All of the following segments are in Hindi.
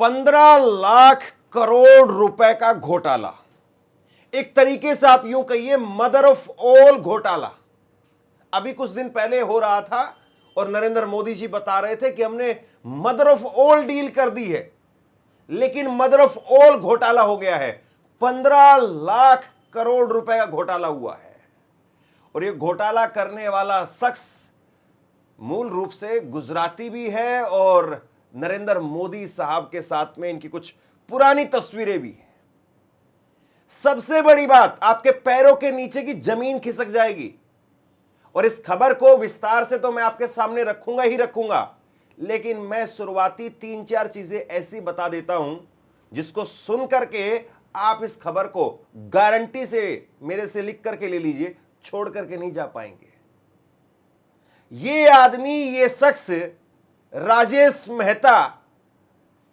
15 लाख करोड़ रुपए का घोटाला, एक तरीके से आप यूं कहिए मदर ऑफ ऑल घोटाला अभी कुछ दिन पहले हो रहा था और नरेंद्र मोदी जी बता रहे थे कि हमने मदर ऑफ ऑल डील कर दी है, लेकिन मदर ऑफ ऑल घोटाला हो गया है। 15 लाख करोड़ रुपए का घोटाला हुआ है और यह घोटाला करने वाला शख्स मूल रूप से गुजराती भी है और नरेंद्र मोदी साहब के साथ में इनकी कुछ पुरानी तस्वीरें भी हैं। सबसे बड़ी बात, आपके पैरों के नीचे की जमीन खिसक जाएगी और इस खबर को विस्तार से तो मैं आपके सामने रखूंगा ही रखूंगा, लेकिन मैं शुरुआती 3-4 चीजें ऐसी बता देता हूं जिसको सुन करके आप इस खबर को गारंटी से मेरे से लिख करके ले लीजिए, छोड़ करके नहीं जा पाएंगे। ये आदमी, ये शख्स राजेश मेहता,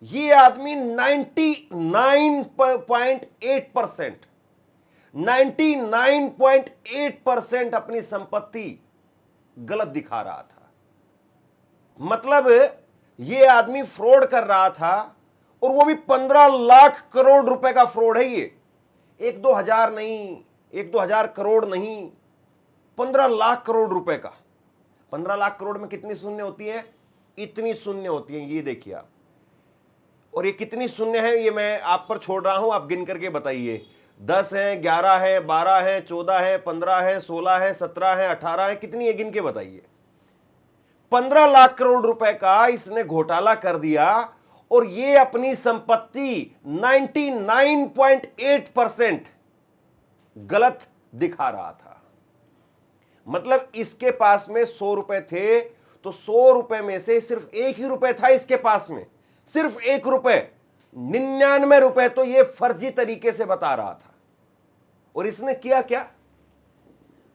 ये आदमी 99.8% अपनी संपत्ति गलत दिखा रहा था। मतलब ये आदमी फ्रॉड कर रहा था और वो भी 15 लाख करोड़ रुपए का फ्रॉड है। ये 1-2 हजार नहीं, 1-2 हजार करोड़ नहीं, 15 लाख करोड़ रुपए का। 15 लाख करोड़ में कितनी शून्य होती है? इतनी शून्य होती है, ये देखिए आप। और ये कितनी शून्य है ये मैं आप पर छोड़ रहा हूं, आप गिन करके बताइए। 10 है, 11 है, 12 है, 14 है, 15 है, 16 है, 17 है, 18 है, कितनी है गिन के बताइए। 15 लाख करोड़ रुपए का इसने घोटाला कर दिया और ये अपनी संपत्ति 99.8% गलत दिखा रहा था। मतलब इसके पास में 100 रुपए थे तो 100 रुपए में से सिर्फ 1 ही रुपए था इसके पास में, सिर्फ 1 रुपए। 99 रुपए तो ये फर्जी तरीके से बता रहा था। और इसने किया क्या?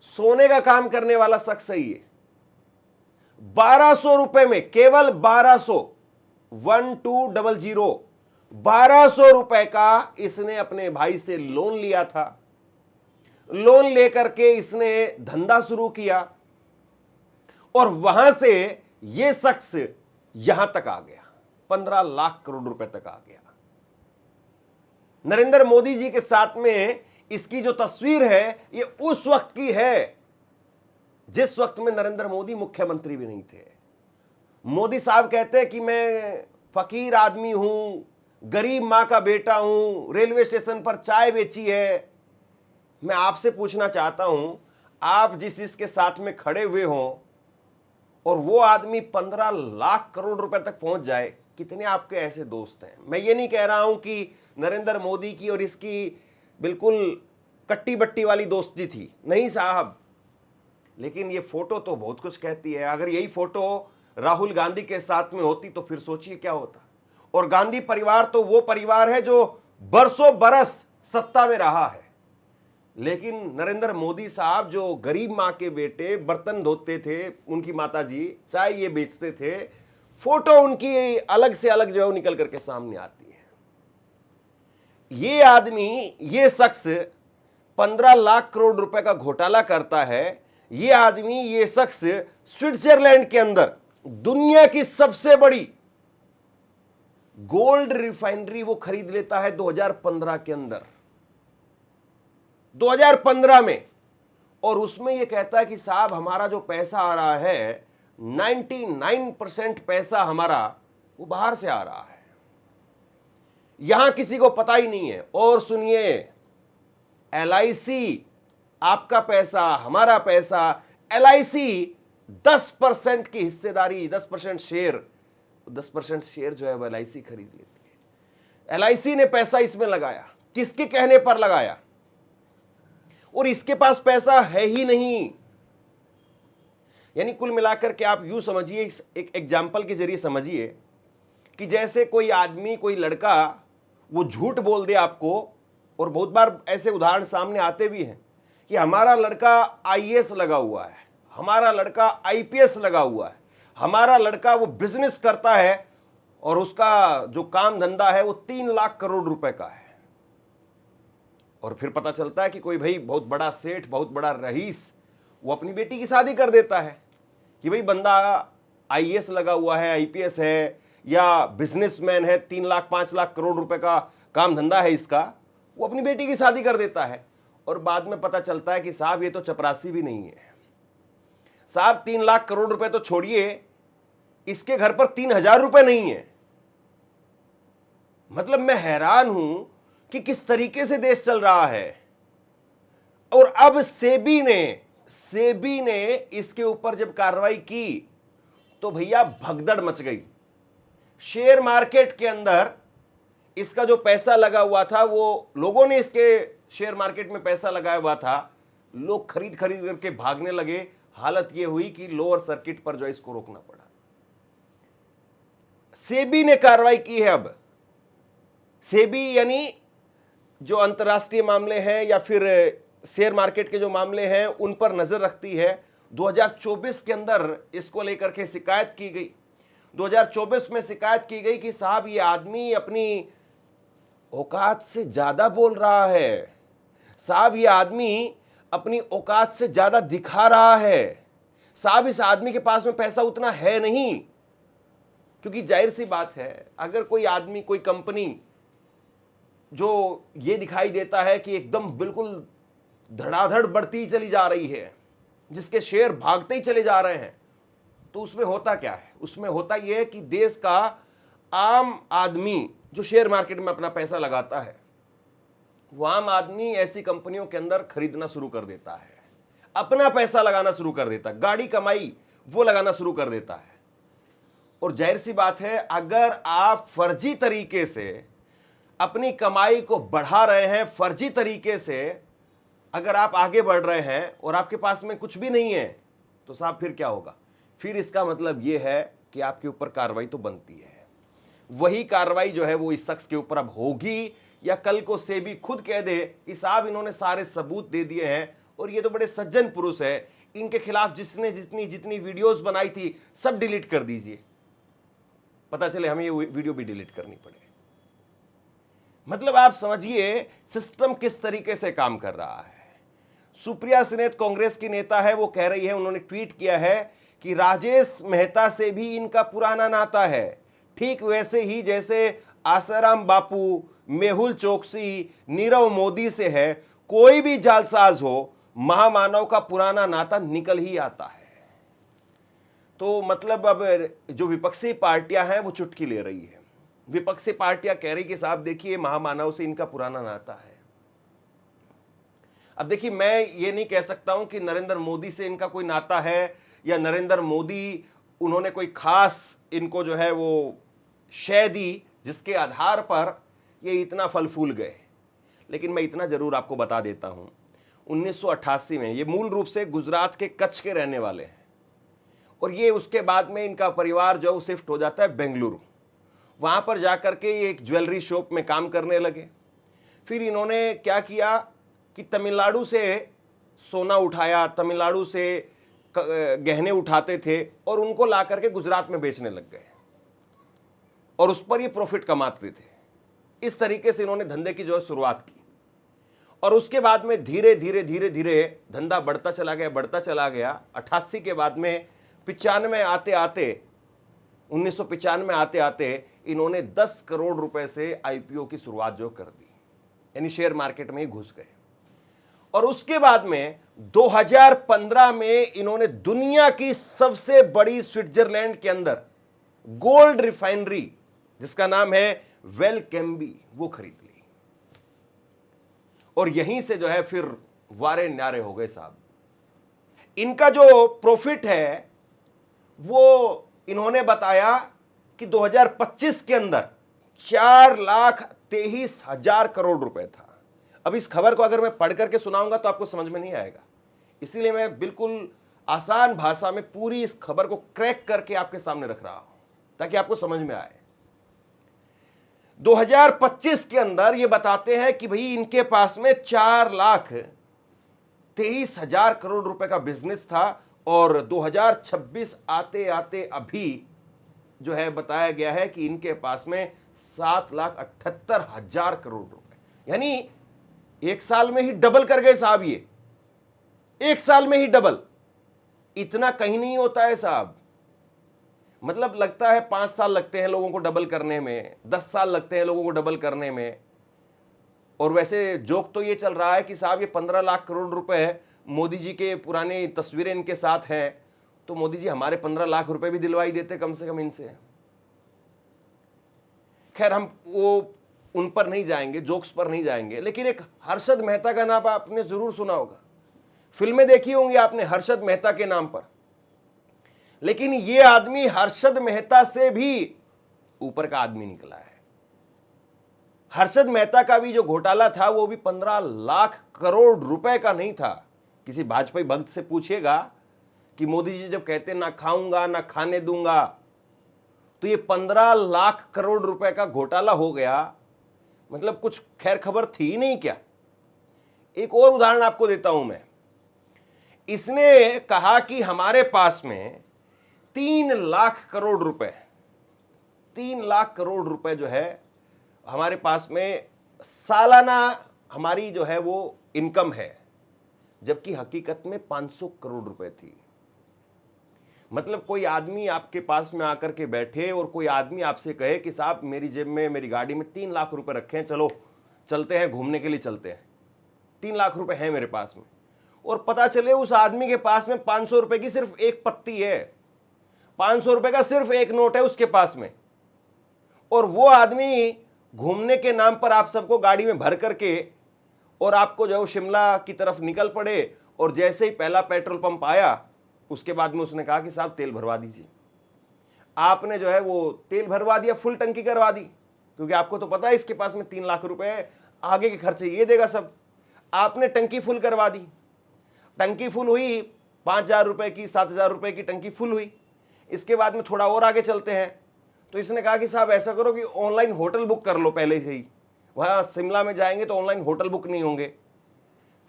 सोने का काम करने वाला शख्स है ये। 1200 रुपए में, केवल 1200, 1200 रुपए का इसने अपने भाई से लोन लिया था। लोन लेकर के इसने धंधा शुरू किया और वहां से यह शख्स यहां तक आ गया, 15 लाख करोड़ रुपए तक आ गया। नरेंद्र मोदी जी के साथ में इसकी जो तस्वीर है ये उस वक्त की है जिस वक्त में नरेंद्र मोदी मुख्यमंत्री भी नहीं थे। मोदी साहब कहते हैं कि मैं फकीर आदमी हूं, गरीब मां का बेटा हूं, रेलवे स्टेशन पर चाय बेची है। मैं आपसे पूछना चाहता हूं, आप जिस इसके साथ में खड़े हुए हों और वो आदमी 15 लाख करोड़ रुपए तक पहुंच जाए, कितने आपके ऐसे दोस्त हैं? मैं ये नहीं कह रहा हूं कि नरेंद्र मोदी की और इसकी बिल्कुल कट्टी बट्टी वाली दोस्ती थी, नहीं साहब, लेकिन ये फोटो तो बहुत कुछ कहती है। अगर यही फोटो राहुल गांधी के साथ में होती तो फिर सोचिए क्या होता। और गांधी परिवार तो वो परिवार है जो बरसों बरस सत्ता में रहा है, लेकिन नरेंद्र मोदी साहब जो गरीब मां के बेटे, बर्तन धोते थे, उनकी माताजी चाय ये बेचते थे, फोटो उनकी अलग से अलग जो है निकल करके सामने आती है। ये आदमी, ये शख्स 15 लाख करोड़ रुपए का घोटाला करता है। ये आदमी, ये शख्स स्विट्जरलैंड के अंदर दुनिया की सबसे बड़ी गोल्ड रिफाइनरी वो खरीद लेता है 2015 के अंदर, 2015 में। और उसमें यह कहता है कि साहब हमारा जो पैसा आ रहा है 99% पैसा हमारा वो बाहर से आ रहा है, यहां किसी को पता ही नहीं है। और सुनिए, LIC आपका पैसा, हमारा पैसा, LIC 10% की हिस्सेदारी, 10% शेयर जो है वो LIC खरीद लेती है। LIC ने पैसा इसमें लगाया, किसके कहने पर लगाया? और इसके पास पैसा है ही नहीं। यानी कुल मिलाकर के आप यूं समझिए, एक एग्जाम्पल के जरिए समझिए कि जैसे कोई आदमी, कोई लड़का वो झूठ बोल दे आपको, और बहुत बार ऐसे उदाहरण सामने आते भी हैं कि हमारा लड़का IAS लगा हुआ है, हमारा लड़का IPS लगा हुआ है, हमारा लड़का वो बिजनेस करता है और उसका जो काम धंधा है वो 3 लाख करोड़ रुपए का है। और फिर पता चलता है कि कोई भाई बहुत बड़ा सेठ, बहुत बड़ा रईस वो अपनी बेटी की शादी कर देता है कि भाई बंदा IAS लगा हुआ है, IPS है, या बिजनेसमैन है, 3 लाख 5 लाख करोड़ रुपए का काम धंधा है इसका, वो अपनी बेटी की शादी कर देता है और बाद में पता चलता है कि साहब ये तो चपरासी भी नहीं है साहब, 3 लाख करोड़ रुपए तो छोड़िए, इसके घर पर 3,000 रुपए नहीं है। मतलब मैं हैरान हूं कि किस तरीके से देश चल रहा है। और अब सेबी ने इसके ऊपर जब कार्रवाई की तो भैया भगदड़ मच गई। शेयर मार्केट के अंदर इसका जो पैसा लगा हुआ था, वो लोगों ने इसके शेयर मार्केट में पैसा लगाया हुआ था, लोग खरीद करके भागने लगे। हालत ये हुई कि लोअर सर्किट पर जो इसको रोकना पड़ा। सेबी ने कार्रवाई की है। अब सेबी यानी जो अंतर्राष्ट्रीय मामले हैं या फिर शेयर मार्केट के जो मामले हैं उन पर नजर रखती है। 2024 के अंदर इसको लेकर के शिकायत की गई। 2024 में शिकायत की गई कि साहब ये आदमी अपनी औकात से ज्यादा बोल रहा है, साहब ये आदमी अपनी औकात से ज्यादा दिखा रहा है, साहब इस आदमी के पास में पैसा उतना है नहीं। क्योंकि जाहिर सी बात है, अगर कोई आदमी, कोई कंपनी जो ये दिखाई देता है कि एकदम बिल्कुल धड़ाधड़ बढ़ती चली जा रही है, जिसके शेयर भागते ही चले जा रहे हैं, तो उसमें होता क्या है? उसमें होता यह है कि देश का आम आदमी जो शेयर मार्केट में अपना पैसा लगाता है, वो आम आदमी ऐसी कंपनियों के अंदर खरीदना शुरू कर देता है, अपना पैसा लगाना शुरू कर देता है, गाड़ी कमाई वो लगाना शुरू कर देता है। और जाहिर सी बात है, अगर आप फर्जी तरीके से अपनी कमाई को बढ़ा रहे हैं, फर्जी तरीके से अगर आप आगे बढ़ रहे हैं और आपके पास में कुछ भी नहीं है, तो साहब फिर क्या होगा? फिर इसका मतलब यह है कि आपके ऊपर कार्रवाई तो बनती है। वही कार्रवाई जो है वो इस शख्स के ऊपर अब होगी, या कल को सेबी खुद कह दे कि साहब इन्होंने सारे सबूत दे दिए हैं और ये तो बड़े सज्जन पुरुष है, इनके खिलाफ जिसने जितनी वीडियोस बनाई थी सब डिलीट कर दीजिए। पता चले हमें ये वीडियो भी डिलीट करनी पड़े। मतलब आप समझिए सिस्टम किस तरीके से काम कर रहा है। सुप्रिया सुले कांग्रेस की नेता है, वो कह रही है, उन्होंने ट्वीट किया है कि राजेश मेहता से भी इनका पुराना नाता है, ठीक वैसे ही जैसे आसाराम बापू, मेहुल चोकसी, नीरव मोदी से है। कोई भी जालसाज हो, महामानव का पुराना नाता निकल ही आता है। तो मतलब अब जो विपक्षी पार्टियां हैं वो चुटकी ले रही है। विपक्षी पार्टियां कह रही कि साहब देखिए महामानव से इनका पुराना नाता है। अब देखिए, मैं ये नहीं कह सकता हूं कि नरेंद्र मोदी से इनका कोई नाता है या नरेंद्र मोदी उन्होंने कोई खास इनको जो है वो शय दी जिसके आधार पर ये इतना फल फूल गए। लेकिन मैं इतना जरूर आपको बता देता हूं, 1988 में ये मूल रूप से गुजरात के कच्छ के रहने वाले हैं और ये उसके बाद में इनका परिवार जो शिफ्ट हो जाता है बेंगलुरु। वहां पर जाकर के ये एक ज्वेलरी शॉप में काम करने लगे। फिर इन्होंने क्या किया कि तमिलनाडु से सोना उठाया, तमिलनाडु से गहने उठाते थे और उनको ला करके गुजरात में बेचने लग गए और उस पर ये प्रॉफिट कमाते थे। इस तरीके से इन्होंने धंधे की जो है शुरुआत की और उसके बाद में धीरे धीरे धंधा बढ़ता चला गया। 88 के बाद में 1995 आते आते इन्होंने 10 करोड़ रुपए से आईपीओ की शुरुआत जो कर दी, यानी शेयर मार्केट में ही घुस गए। और उसके बाद में 2015 में इन्होंने दुनिया की सबसे बड़ी स्विट्जरलैंड के अंदर गोल्ड रिफाइनरी जिसका नाम है वेलकेम्बी वो खरीद ली और यहीं से जो है फिर वारे न्यारे हो गए साहब। इनका जो प्रॉफिट है वो इन्होंने बताया कि 2025 के अंदर 4,23,000 करोड़ रुपए था। अब इस खबर को अगर मैं पढ़ करके सुनाऊंगा तो आपको समझ में नहीं आएगा, इसीलिए मैं बिल्कुल आसान भाषा में पूरी इस खबर को क्रैक करके आपके सामने रख रहा हूं ताकि आपको समझ में आए। 2025 के अंदर ये बताते हैं कि भाई इनके पास में 4,23,000 करोड़ रुपए का बिजनेस था और 2026 आते आते अभी जो है बताया गया है कि इनके पास में 7,78,000 करोड़ रुपए, यानी एक साल में ही डबल कर गए साहब। ये एक साल में ही डबल, इतना कहीं नहीं होता है साहब। मतलब लगता है 5 साल लगते हैं लोगों को डबल करने में, 10 साल लगते हैं लोगों को डबल करने में। और वैसे जोक तो ये चल रहा है कि साहब ये 15 लाख करोड़ रुपए मोदी जी के पुराने तस्वीरें इनके साथ हैं, तो मोदी जी हमारे 15 लाख रुपए भी दिलवाई देते कम से कम इनसे। खैर हम वो उन पर नहीं जाएंगे, जोक्स पर नहीं जाएंगे, लेकिन एक हर्षद मेहता का नाम आपने जरूर सुना होगा, फिल्में देखी होंगी आपने हर्षद मेहता के नाम पर। लेकिन ये आदमी हर्षद मेहता से भी ऊपर का आदमी निकला है। हर्षद मेहता का भी जो घोटाला था वो भी 15 लाख करोड़ रुपए का नहीं था। किसी भाजपाई भक्त से पूछिएगा कि मोदी जी जब कहते ना खाऊंगा ना खाने दूंगा, तो ये 15 लाख करोड़ रुपए का घोटाला हो गया, मतलब कुछ खैर खबर थी नहीं क्या। एक और उदाहरण आपको देता हूं मैं। इसने कहा कि हमारे पास में 3 लाख करोड़ रुपए, 3 लाख करोड़ रुपए जो है हमारे पास में सालाना हमारी जो है वो इनकम है, जबकि हकीकत में 500 करोड़ रुपए थी। मतलब कोई आदमी आपके पास में आकर के बैठे और कोई आदमी आपसे कहे कि साहब मेरी जेब में, मेरी गाड़ी में 3 लाख रुपए रखे हैं, चलो चलते हैं घूमने के लिए चलते हैं, 3 लाख रुपए हैं मेरे पास में, और पता चले उस आदमी के पास में 500 रुपए की सिर्फ एक पत्ती है, 500 रुपए का सिर्फ एक नोट है उसके पास में, और वो आदमी घूमने के नाम पर आप सबको गाड़ी में भर करके और आपको जो शिमला की तरफ निकल पड़े, और जैसे ही पहला पेट्रोल पंप आया उसके बाद में उसने कहा कि साहब तेल भरवा दीजिए। आपने जो है वो तेल भरवा दिया, फुल टंकी करवा दी, क्योंकि आपको तो पता है इसके पास में 3 लाख रुपए है, आगे के खर्चे ये देगा सब। आपने टंकी फुल करवा दी, टंकी फुल हुई 5,000 रुपए की, 7,000 रुपए की टंकी फुल हुई। इसके बाद में थोड़ा और आगे चलते हैं, तो इसने कहा कि साहब ऐसा करो कि ऑनलाइन होटल बुक कर लो पहले से ही, वहाँ शिमला में जाएंगे तो ऑनलाइन होटल बुक नहीं होंगे।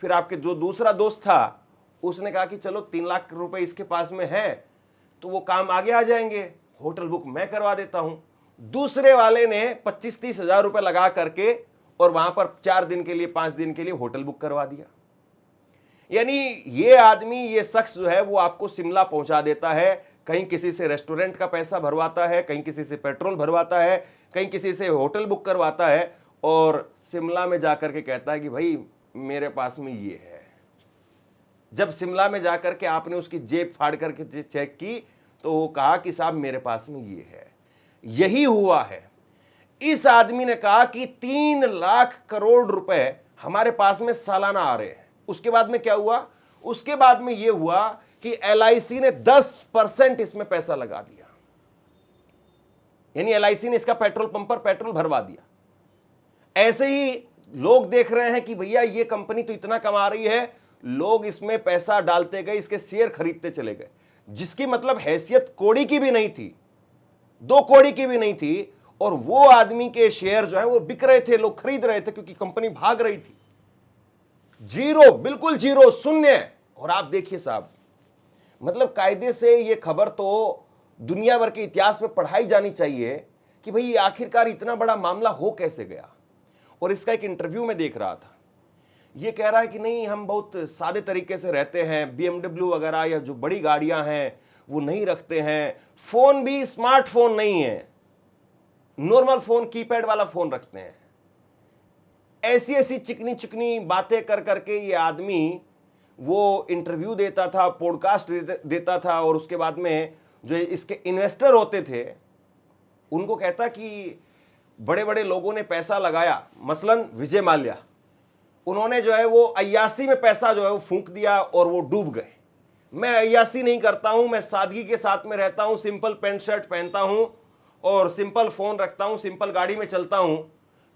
फिर आपके जो दूसरा दोस्त था उसने कहा कि चलो 3 लाख रुपए इसके पास में है तो वो काम आगे आ जाएंगे, होटल बुक मैं करवा देता हूं। दूसरे वाले ने 25-30 हजार रुपए लगा करके और वहां पर 4 दिन के लिए, 5 दिन के लिए होटल बुक करवा दिया। यानी ये आदमी, ये शख्स जो है वो आपको शिमला पहुंचा देता है, कहीं किसी से रेस्टोरेंट का पैसा भरवाता है, कहीं किसी से पेट्रोल भरवाता है, कहीं किसी से होटल बुक करवाता है, और शिमला में जाकर के कहता है कि भाई मेरे पास में ये है। जब शिमला में जाकर के आपने उसकी जेब फाड़ करके चेक की तो वो कहा कि साहब मेरे पास में ये है। यही हुआ है। इस आदमी ने कहा कि 3 लाख करोड़ रुपए हमारे पास में सालाना आ रहे हैं। उसके बाद में क्या हुआ? उसके बाद में यह हुआ कि LIC ने 10% इसमें पैसा लगा दिया, यानी LIC ने इसका पेट्रोल पंप पर पेट्रोल भरवा दिया। ऐसे ही लोग देख रहे हैं कि भैया ये कंपनी तो इतना कमा रही है, लोग इसमें पैसा डालते गए, इसके शेयर खरीदते चले गए, जिसकी मतलब हैसियत कौड़ी की भी नहीं थी, 2 कौड़ी की भी नहीं थी, और वो आदमी के शेयर जो है वो बिक रहे थे, लोग खरीद रहे थे क्योंकि कंपनी भाग रही थी। जीरो, बिल्कुल जीरो, शून्य। और आप देखिए साहब, मतलब कायदे से ये खबर तो दुनिया भर के इतिहास में पढ़ाई जानी चाहिए कि भाई आखिरकार इतना बड़ा मामला हो कैसे गया। और इसका एक इंटरव्यू में देख रहा था, ये कह रहा है कि नहीं हम बहुत सादे तरीके से रहते हैं, BMW वगैरह या जो बड़ी गाड़ियां हैं वो नहीं रखते हैं, फोन भी स्मार्टफोन नहीं है, नॉर्मल फोन, कीपैड वाला फोन रखते हैं। ऐसी ऐसी चिकनी चिकनी बातें कर करके ये आदमी वो इंटरव्यू देता था, पॉडकास्ट देता था, और उसके बाद में जो इसके इन्वेस्टर होते थे उनको कहता कि बड़े बड़े लोगों ने पैसा लगाया, मसलन विजय माल्या, उन्होंने जो है वो अय्यासी में पैसा जो है वो फूंक दिया और वो डूब गए। मैं अय्यासी नहीं करता हूं, मैं सादगी के साथ में रहता हूं, सिंपल पैंट शर्ट पहनता हूं और सिंपल फोन रखता हूं, सिंपल गाड़ी में चलता हूं।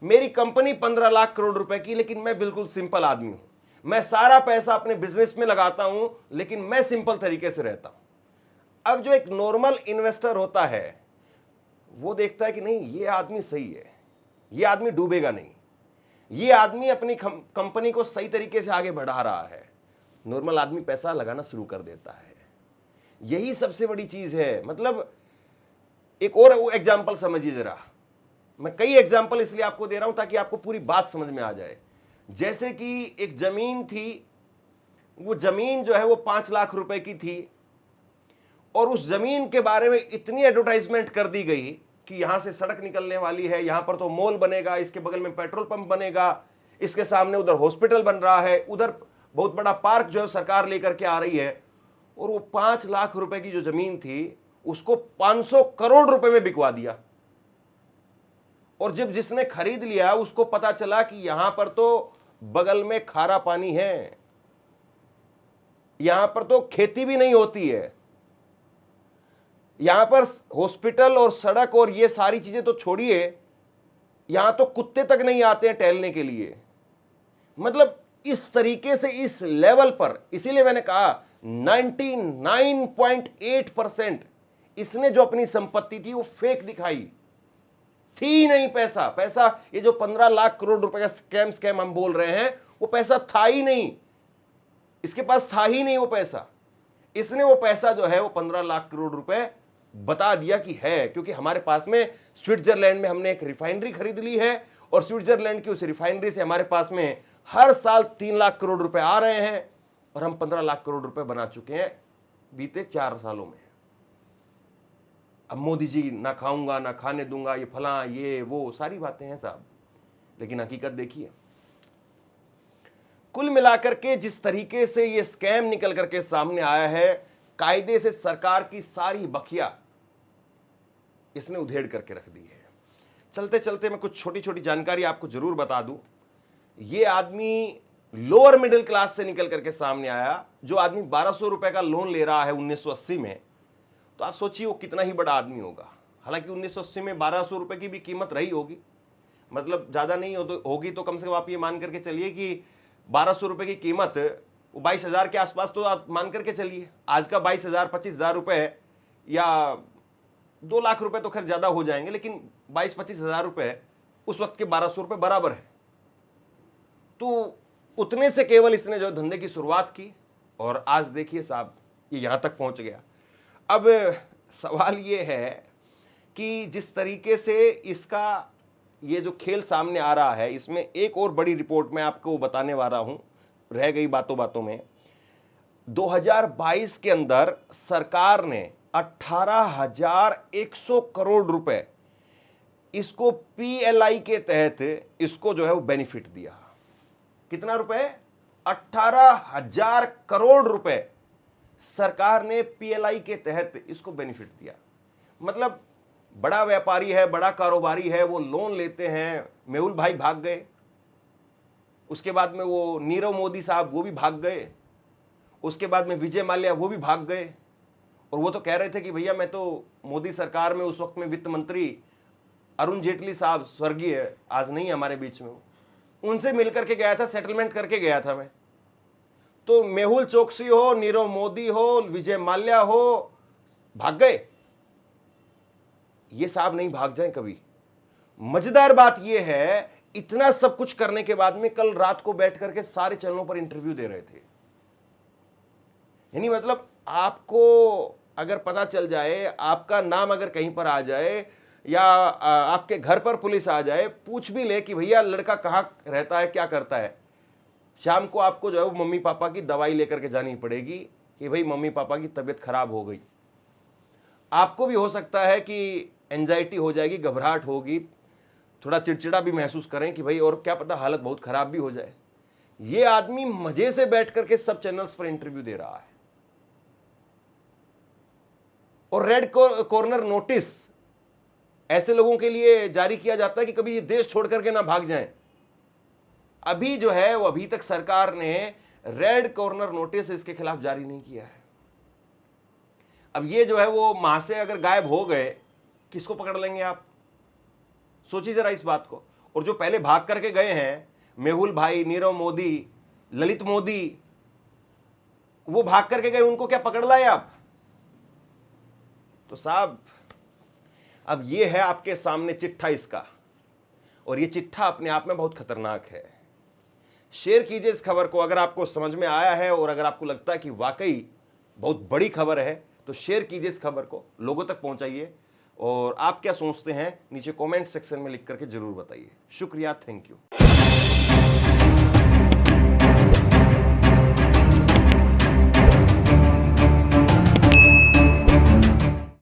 मेरी कंपनी 15 लाख करोड़ रुपए की, लेकिन मैं बिल्कुल सिंपल आदमी हूं। मैं सारा पैसा अपने बिजनेस में लगाता हूं, लेकिन मैं सिंपल तरीके से रहता हूं। अब जो एक नॉर्मल इन्वेस्टर होता है वो देखता है कि नहीं ये आदमी सही है, ये आदमी डूबेगा नहीं, ये आदमी अपनी कंपनी को सही तरीके से आगे बढ़ा रहा है। नॉर्मल आदमी पैसा लगाना शुरू कर देता है। यही सबसे बड़ी चीज है। मतलब एक और एग्जांपल समझिए जरा, मैं कई एग्जांपल इसलिए आपको दे रहा हूं ताकि आपको पूरी बात समझ में आ जाए। जैसे कि एक जमीन थी, वो जमीन जो है वो 5 लाख रुपए की थी, और उस जमीन के बारे में इतनी एडवर्टाइजमेंट कर दी गई कि यहां से सड़क निकलने वाली है, यहां पर तो मॉल बनेगा, इसके बगल में पेट्रोल पंप बनेगा, इसके सामने उधर हॉस्पिटल बन रहा है, उधर बहुत बड़ा पार्क जो है सरकार लेकर के आ रही है। और वो 5 लाख रुपए की जो जमीन थी उसको 500 करोड़ रुपए में बिकवा दिया। और जब जिसने खरीद लिया उसको पता चला कि यहां पर तो बगल में खारा पानी है, यहां पर तो खेती भी नहीं होती है, यहां पर हॉस्पिटल और सड़क और ये सारी चीजें तो छोड़िए, यहां तो कुत्ते तक नहीं आते हैं टहलने के लिए। मतलब इस तरीके से इस लेवल पर, इसीलिए मैंने कहा 99.8% इसने जो अपनी संपत्ति थी वो फेक दिखाई, थी नहीं पैसा। पैसा ये जो 15 लाख करोड़ रुपए का स्कैम हम बोल रहे हैं, वो पैसा था ही नहीं, इसके पास था ही नहीं वो पैसा। इसने वो पैसा जो है वो 15 लाख करोड़ रुपए बता दिया कि है, क्योंकि हमारे पास में स्विट्जरलैंड में हमने एक रिफाइनरी खरीद ली है और स्विट्जरलैंड की उस रिफाइनरी से हमारे पास में हर साल 3 लाख करोड़ रुपए आ रहे हैं और हम 15 लाख करोड़ रुपए बना चुके हैं बीते 4 सालों में। अब मोदी जी ना खाऊंगा ना खाने दूंगा, ये फला ये वो सारी बातें हैं साहब, लेकिन हकीकत देखिए। कुल मिलाकर के जिस तरीके से ये स्कैम निकल करके सामने आया है, कायदे से सरकार की सारी बखिया इसने उधेड़ करके रख दी है। चलते चलते मैं कुछ छोटी छोटी जानकारी आपको जरूर बता दूं। ये आदमी लोअर मिडिल क्लास से निकल करके सामने आया। जो आदमी 1200 रुपए का लोन ले रहा है 1980 में, तो आप सोचिए वो कितना ही बड़ा आदमी होगा। हालांकि 1980 में 1200 रुपए की भी कीमत रही होगी, मतलब ज़्यादा नहीं होगी, तो कम से कम आप ये मान करके चलिए कि 1200 रुपए की कीमत वो 22,000 के आसपास तो आप मान करके चलिए। आज का 22,000 25,000 रुपए या 2 लाख रुपए तो खैर ज़्यादा हो जाएंगे, लेकिन 22-25,000 रुपए उस वक्त के 1200 रुपए बराबर है। तो उतने से केवल इसने जो धंधे की शुरुआत की और आज देखिए साहब ये यहाँ तक पहुँच गया। अब सवाल ये है कि जिस तरीके से इसका ये जो खेल सामने आ रहा है, इसमें एक और बड़ी रिपोर्ट मैं आपको बताने वाला हूं, रह गई बातों बातों में। 2022 के अंदर सरकार ने 18,100 करोड़ रुपए इसको पीएलआई के तहत इसको जो है वो बेनिफिट दिया। कितना रुपए? 18,000 करोड़ रुपए सरकार ने पीएलआई के तहत इसको बेनिफिट दिया। मतलब बड़ा व्यापारी है, बड़ा कारोबारी है, वो लोन लेते हैं। मेहुल भाई भाग गए, उसके बाद में वो नीरव मोदी साहब वो भी भाग गए, उसके बाद में विजय माल्या वो भी भाग गए। और वो तो कह रहे थे कि भैया मैं तो मोदी सरकार में उस वक्त में वित्त मंत्री अरुण जेटली साहब स्वर्गीय आज नहीं हमारे बीच में, उनसे मिलकर के गया था, सेटलमेंट करके गया था मैं। तो मेहुल चोकसी हो, नीरव मोदी हो, विजय माल्या हो, भाग गए। ये साहब नहीं भाग जाएं कभी। मजेदार बात यह है, इतना सब कुछ करने के बाद में कल रात को बैठ करके सारे चैनलों पर इंटरव्यू दे रहे थे। यानी मतलब आपको अगर पता चल जाए, आपका नाम अगर कहीं पर आ जाए या आपके घर पर पुलिस आ जाए, पूछ भी ले कि भैया लड़का कहाँ रहता है, क्या करता है, शाम को आपको जो है वो मम्मी पापा की दवाई लेकर के जानी पड़ेगी कि भाई मम्मी पापा की तबीयत खराब हो गई। आपको भी हो सकता है कि एंजाइटी हो जाएगी, घबराहट होगी, थोड़ा चिड़चिड़ा भी महसूस करें कि भाई और क्या पता हालत बहुत खराब भी हो जाए। ये आदमी मजे से बैठ करके सब चैनल्स पर इंटरव्यू दे रहा है। और रेड कॉर्नर नोटिस ऐसे लोगों के लिए जारी किया जाता है कि कभी ये देश छोड़ करके ना भाग जाएं। अभी जो है वो अभी तक सरकार ने रेड कॉर्नर नोटिस इसके खिलाफ जारी नहीं किया है। अब ये जो है वो वहां से अगर गायब हो गए, किसको पकड़ लेंगे आप? सोचिए जरा इस बात को। और जो पहले भाग करके गए हैं, मेहुल भाई, नीरव मोदी, ललित मोदी, वो भाग करके गए, उनको क्या पकड़ लाए आप? तो साहब अब ये है आपके सामने चिट्ठा इसका, और ये चिट्ठा अपने आप में बहुत खतरनाक है। शेयर कीजिए इस खबर को अगर आपको समझ में आया है, और अगर आपको लगता है कि वाकई बहुत बड़ी खबर है तो शेयर कीजिए इस खबर को, लोगों तक पहुंचाइए। और आप क्या सोचते हैं नीचे कमेंट सेक्शन में लिख करके जरूर बताइए। शुक्रिया, थैंक यू।